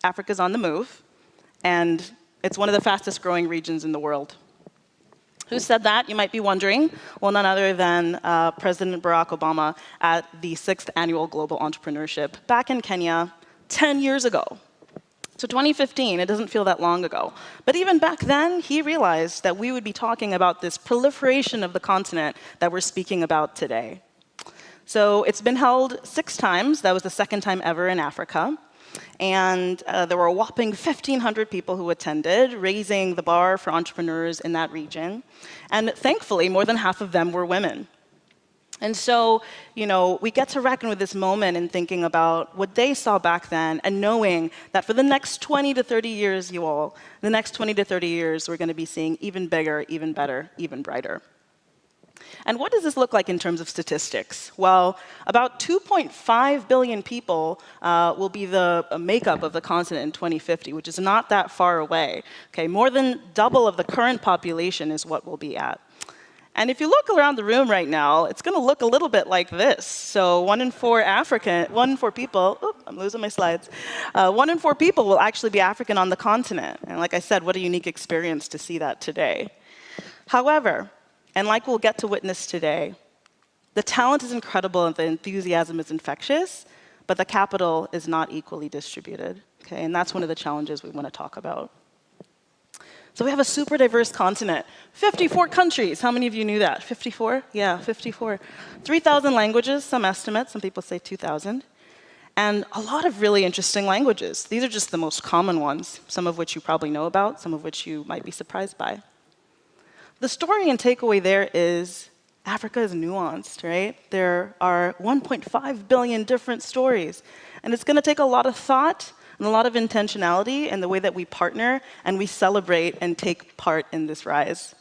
Africa's on the move, and it's one of the fastest growing regions in the world. Who said that, you might be wondering? Well, none other than President Barack Obama at the 6th Annual Global Entrepreneurship back in Kenya 10 years ago. So 2015, it doesn't feel that long ago. But even back then, he realized that we would be talking about this proliferation of the continent that we're speaking about today. So it's been held 6 times. That was the 2nd time ever in Africa. And there were a whopping 1,500 people who attended, raising the bar for entrepreneurs in that region. And thankfully, more than half of them were women. And so, we get to reckon with this moment in thinking about what they saw back then and knowing that for the next 20 to 30 years, the next 20 to 30 years, we're going to be seeing even bigger, even better, even brighter. And what does this look like in terms of statistics? Well, about 2.5 billion people will be the makeup of the continent in 2050, which is not that far away. Okay, more than double of the current population is what we'll be at. And if you look around the room right now, it's going to look a little bit like this. So 1 in 4 people, I'm losing my slides. 1 in 4 people will actually be African on the continent. And like I said, what a unique experience to see that today. However, and like we'll get to witness today, the talent is incredible and the enthusiasm is infectious, but the capital is not equally distributed. Okay? And that's one of the challenges we want to talk about. So we have a super diverse continent. 54 countries. How many of you knew that? 54? Yeah, 54. 3,000 languages, some estimates. Some people say 2,000. And a lot of really interesting languages. These are just the most common ones, some of which you probably know about, some of which you might be surprised by. The story and takeaway there is Africa is nuanced, right? There are 1.5 billion different stories. And it's going to take a lot of thought and a lot of intentionality in the way that we partner and we celebrate and take part in this rise.